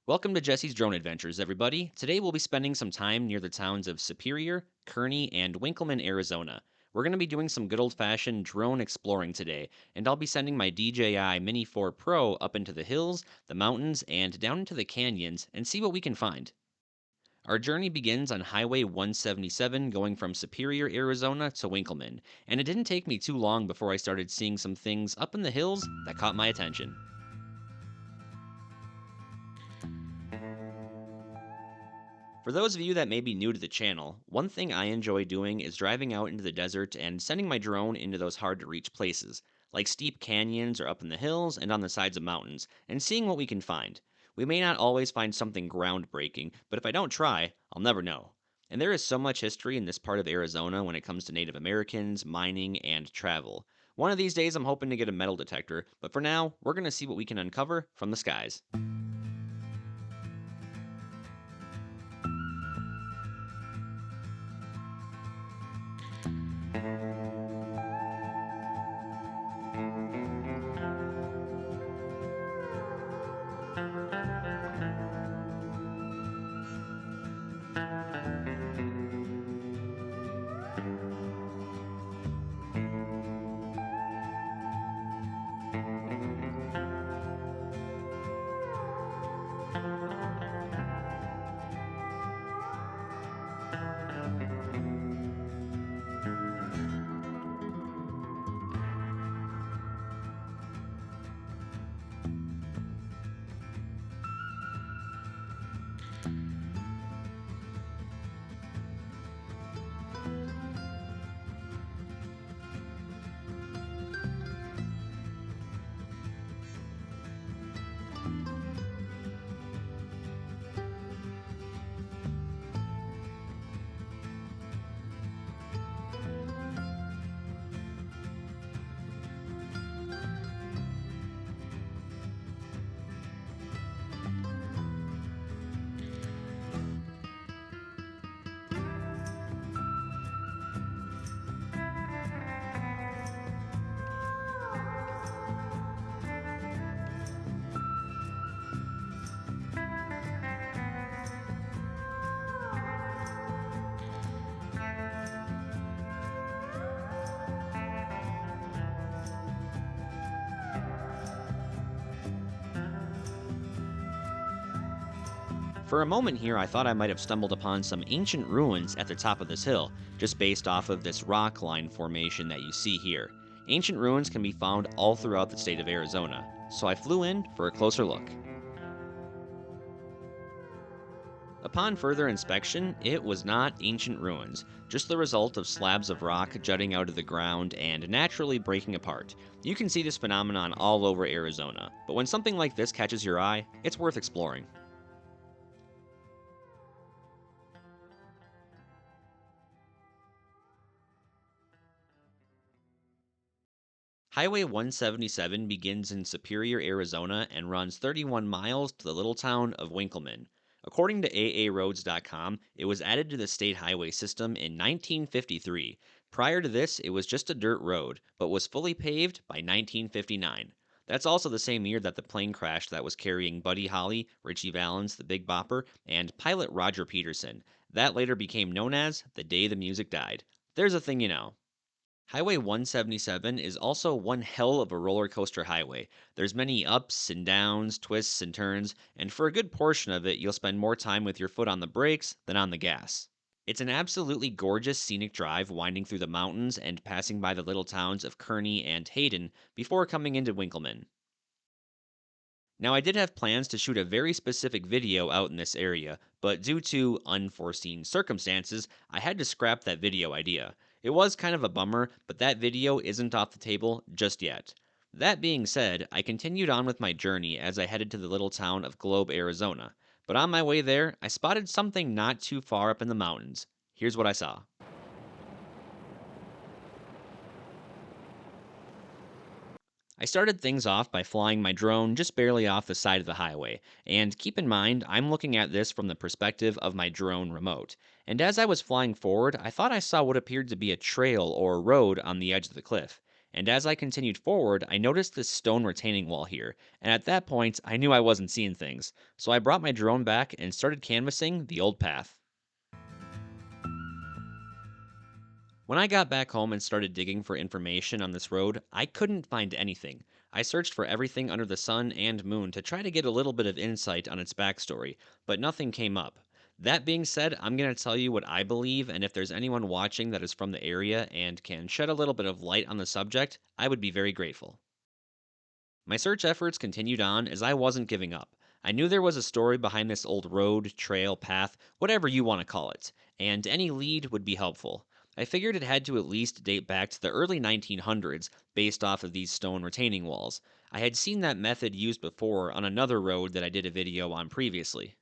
Welcome to Jesse's Drone Adventures, everybody. Today we'll be spending some time near the towns of Superior, Kearney, and Winkelman, Arizona. We're going to be doing some good old fashioned drone exploring today, and I'll be sending my DJI Mini 4 Pro up into the hills, the mountains, and down into the canyons and see what we can find. Our journey begins on Highway 177 going from Superior, Arizona to Winkelman, and it didn't take me too long before I started seeing some things up in the hills that caught my attention. For those of you that may be new to the channel, one thing I enjoy doing is driving out into the desert and sending my drone into those hard to reach places, like steep canyons or up in the hills and on the sides of mountains, and seeing what we can find. We may not always find something groundbreaking, but if I don't try, I'll never know. And there is so much history in this part of Arizona when it comes to Native Americans, mining, and travel. One of these days I'm hoping to get a metal detector, but for now, we're going to see what we can uncover from the skies. For a moment here, I thought I might have stumbled upon some ancient ruins at the top of this hill, just based off of this rock line formation that you see here. Ancient ruins can be found all throughout the state of Arizona, so I flew in for a closer look. Upon further inspection, it was not ancient ruins, just the result of slabs of rock jutting out of the ground and naturally breaking apart. You can see this phenomenon all over Arizona, but when something like this catches your eye, it's worth exploring. Highway 177 begins in Superior, Arizona and runs 31 miles to the little town of Winkelman. According to AARoads.com, it was added to the state highway system in 1953. Prior to this, it was just a dirt road, but was fully paved by 1959. That's also the same year that the plane crashed that was carrying Buddy Holly, Richie Valens, the Big Bopper, and pilot Roger Peterson. That later became known as the day the music died. There's a thing you know. Highway 177 is also one hell of a roller coaster highway. There's many ups and downs, twists and turns, and for a good portion of it, you'll spend more time with your foot on the brakes than on the gas. It's an absolutely gorgeous scenic drive winding through the mountains and passing by the little towns of Kearney and Hayden before coming into Winkelman. Now, I did have plans to shoot a very specific video out in this area, but due to unforeseen circumstances, I had to scrap that video idea. It was kind of a bummer, but that video isn't off the table just yet. That being said, I continued on with my journey as I headed to the little town of Globe, Arizona. But on my way there, I spotted something not too far up in the mountains. Here's what I saw. I started things off by flying my drone just barely off the side of the highway, and keep in mind, I'm looking at this from the perspective of my drone remote. And as I was flying forward, I thought I saw what appeared to be a trail or road on the edge of the cliff. And as I continued forward, I noticed this stone retaining wall here, and at that point, I knew I wasn't seeing things. So I brought my drone back and started canvassing the old path. When I got back home and started digging for information on this road, I couldn't find anything. I searched for everything under the sun and moon to try to get a little bit of insight on its backstory, but nothing came up. That being said, I'm going to tell you what I believe, and if there's anyone watching that is from the area and can shed a little bit of light on the subject, I would be very grateful. My search efforts continued on as I wasn't giving up. I knew there was a story behind this old road, trail, path, whatever you want to call it, and any lead would be helpful. I figured it had to at least date back to the early 1900s based off of these stone retaining walls. I had seen that method used before on another road that I did a video on previously.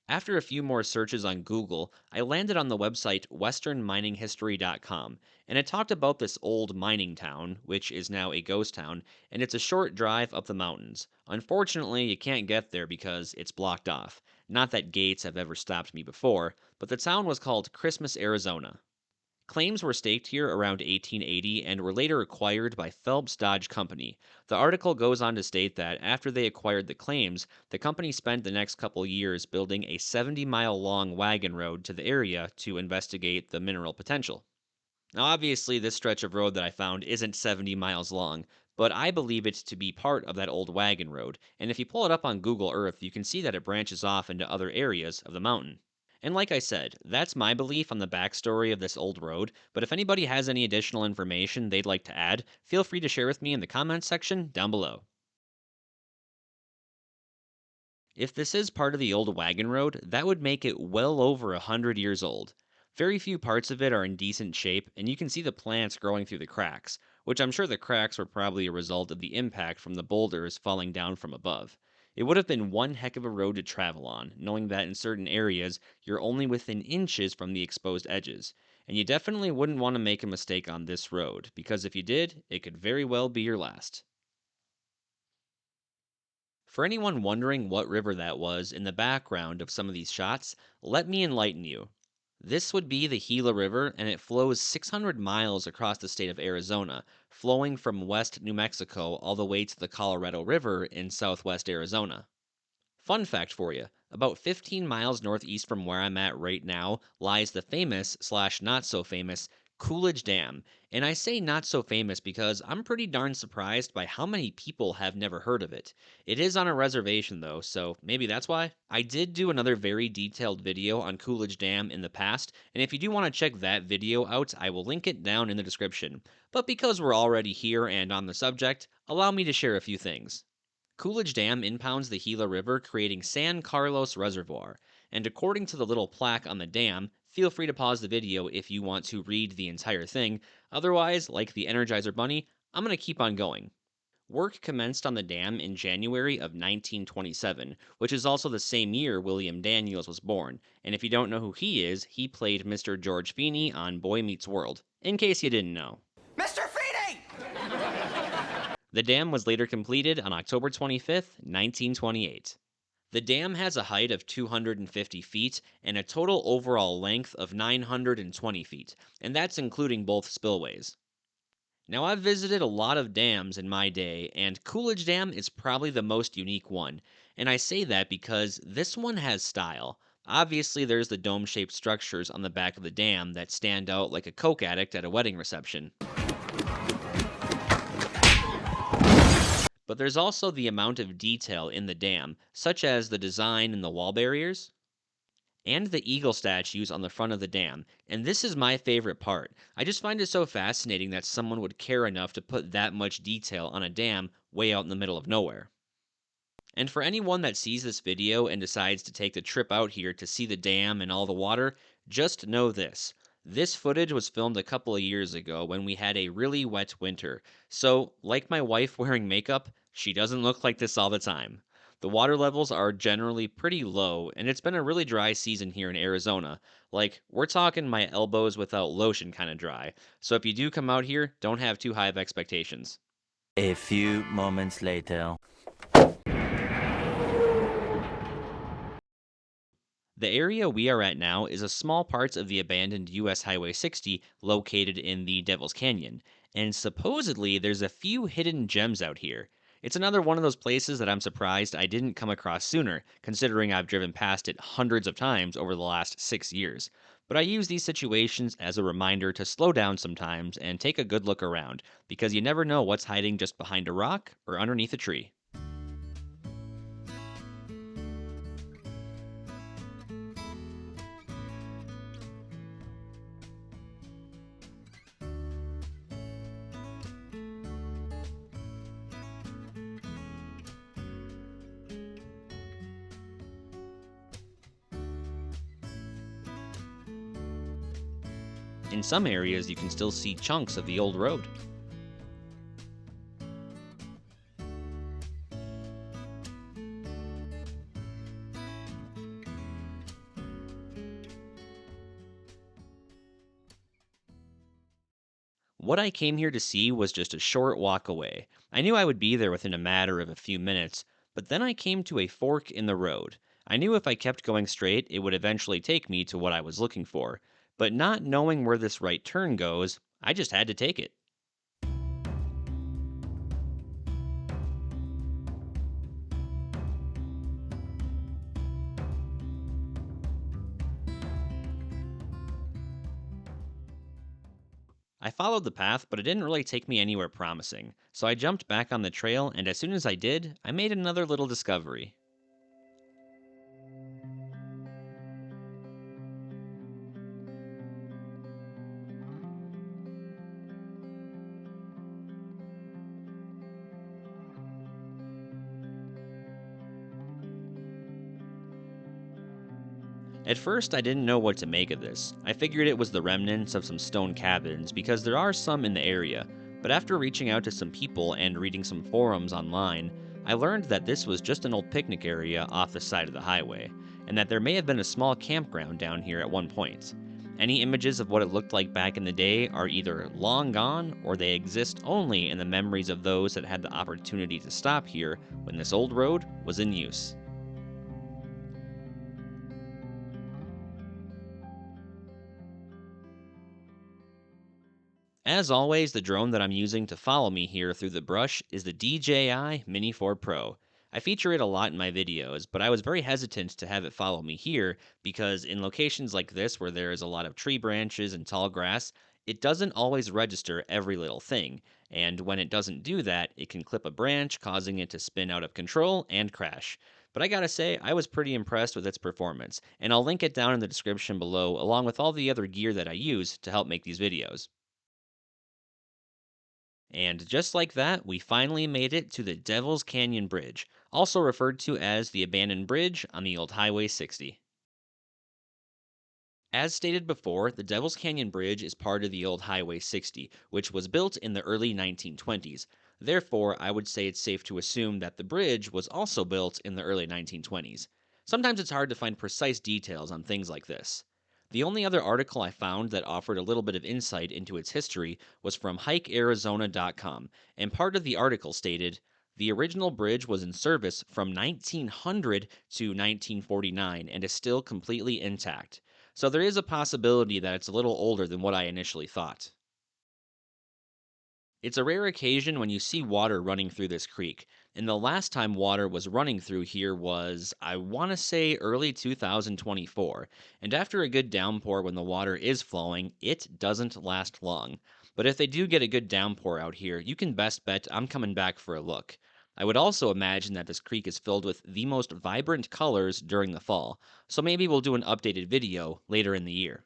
After a few more searches on Google, I landed on the website westernmininghistory.com, and it talked about this old mining town, which is now a ghost town, and it's a short drive up the mountains. Unfortunately, you can't get there because it's blocked off. Not that gates have ever stopped me before, but the town was called Christmas, Arizona. Claims were staked here around 1880 and were later acquired by Phelps Dodge Company. The article goes on to state that after they acquired the claims, the company spent the next couple years building a 70-mile long wagon road to the area to investigate the mineral potential. Now, obviously, this stretch of road that I found isn't 70 miles long, but I believe it to be part of that old wagon road, and if you pull it up on Google Earth, you can see that it branches off into other areas of the mountain. And like I said, that's my belief on the backstory of this old road, but if anybody has any additional information they'd like to add, feel free to share with me in the comments section down below. If this is part of the old wagon road, that would make it well over 100 years old. Very few parts of it are in decent shape, and you can see the plants growing through the cracks, which I'm sure the cracks were probably a result of the impact from the boulders falling down from above. It would have been one heck of a road to travel on, knowing that in certain areas you're only within inches from the exposed edges. And you definitely wouldn't want to make a mistake on this road, because if you did, it could very well be your last. For anyone wondering what river that was in the background of some of these shots, let me enlighten you. This would be the Gila River, and it flows 600 miles across the state of Arizona, flowing from west New Mexico all the way to the Colorado River in southwest Arizona. Fun fact for you, about 15 miles northeast from where I'm at right now lies the famous slash not so famous Coolidge Dam. And I say not so famous because I'm pretty darn surprised by how many people have never heard of it. It is on a reservation though, so maybe that's why. I did do another very detailed video on Coolidge Dam in the past, and if you do want to check that video out, I will link it down in the description. But because we're already here and on the subject, allow me to share a few things. Coolidge Dam impounds the Gila River, creating San Carlos Reservoir. And according to the little plaque on the dam, feel free to pause the video if you want to read the entire thing. Otherwise, like the Energizer Bunny, I'm going to keep on going. Work commenced on the dam in January of 1927, which is also the same year William Daniels was born. And if you don't know who he is, he played Mr. George Feeney on Boy Meets World, in case you didn't know. Mr. Feeney! The dam was later completed on October 25th, 1928. The dam has a height of 250 feet and a total overall length of 920 feet, and that's including both spillways. Now, I've visited a lot of dams in my day, and Coolidge Dam is probably the most unique one. And I say that because this one has style. Obviously, there's the dome shaped structures on the back of the dam that stand out like a Coke addict at a wedding reception. But there's also the amount of detail in the dam, such as the design in the wall barriers and the eagle statues on the front of the dam. And this is my favorite part. I just find it so fascinating that someone would care enough to put that much detail on a dam way out in the middle of nowhere. And for anyone that sees this video and decides to take the trip out here to see the dam and all the water, just know this. This footage was filmed a couple of years ago when we had a really wet winter. So, like my wife wearing makeup, she doesn't look like this all the time. The water levels are generally pretty low, and it's been a really dry season here in Arizona. Like, we're talking my elbows without lotion kind of dry. So if you do come out here, don't have too high of expectations. A few moments later. The area we are at now is a small part of the abandoned US Highway 60 located in the Devil's Canyon. and supposedly there's a few hidden gems out here. It's another one of those places that I'm surprised I didn't come across sooner, considering I've driven past it hundreds of times over the last 6 years. But I use these situations as a reminder to slow down sometimes and take a good look around, because you never know what's hiding just behind a rock or underneath a tree. In some areas, you can still see chunks of the old road. What I came here to see was just a short walk away. I knew I would be there within a matter of a few minutes, but then I came to a fork in the road. I knew if I kept going straight, it would eventually take me to what I was looking for, but not knowing where this right turn goes, I just had to take it. I followed the path, but it didn't really take me anywhere promising, so I jumped back on the trail, and as soon as I did, I made another little discovery. At first, I didn't know what to make of this. I figured it was the remnants of some stone cabins because there are some in the area, but after reaching out to some people and reading some forums online, I learned that this was just an old picnic area off the side of the highway, and that there may have been a small campground down here at one point. Any images of what it looked like back in the day are either long gone or they exist only in the memories of those that had the opportunity to stop here when this old road was in use. As always, the drone that I'm using to follow me here through the brush is the DJI Mini 4 Pro. I feature it a lot in my videos, but I was very hesitant to have it follow me here because in locations like this where there is a lot of tree branches and tall grass, it doesn't always register every little thing, and when it doesn't do that, it can clip a branch, causing it to spin out of control and crash. But I gotta say, I was pretty impressed with its performance, and I'll link it down in the description below along with all the other gear that I use to help make these videos. And just like that, we finally made it to the Devil's Canyon Bridge, also referred to as the abandoned bridge on the old Highway 60. As stated before, the Devil's Canyon Bridge is part of the old Highway 60, which was built in the early 1920s. Therefore, I would say it's safe to assume that the bridge was also built in the early 1920s. Sometimes it's hard to find precise details on things like this. The only other article I found that offered a little bit of insight into its history was from hikearizona.com, and part of the article stated the original bridge was in service from 1900 to 1949 and is still completely intact. So there is a possibility that it's a little older than what I initially thought. It's a rare occasion when you see water running through this creek, and the last time water was running through here was, I want to say, early 2024. And after a good downpour when the water is flowing, it doesn't last long. But if they do get a good downpour out here, you can best bet I'm coming back for a look. I would also imagine that this creek is filled with the most vibrant colors during the fall, so maybe we'll do an updated video later in the year.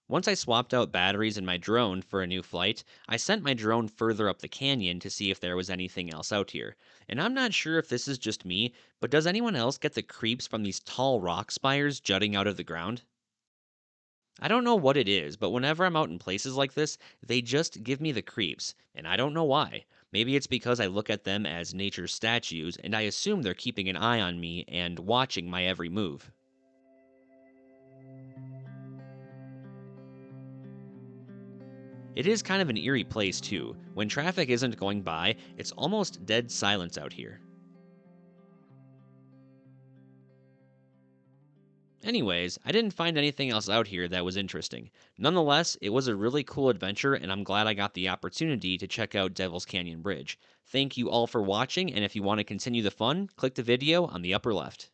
Once I swapped out batteries in my drone for a new flight, I sent my drone further up the canyon to see if there was anything else out here. And I'm not sure if this is just me, but does anyone else get the creeps from these tall rock spires jutting out of the ground? I don't know what it is, but whenever I'm out in places like this, they just give me the creeps, and I don't know why. Maybe it's because I look at them as nature's statues, and I assume they're keeping an eye on me and watching my every move. It is kind of an eerie place, too. When traffic isn't going by, it's almost dead silence out here. Anyways, I didn't find anything else out here that was interesting. Nonetheless, it was a really cool adventure, and I'm glad I got the opportunity to check out Devil's Canyon Bridge. Thank you all for watching, and if you want to continue the fun, click the video on the upper left.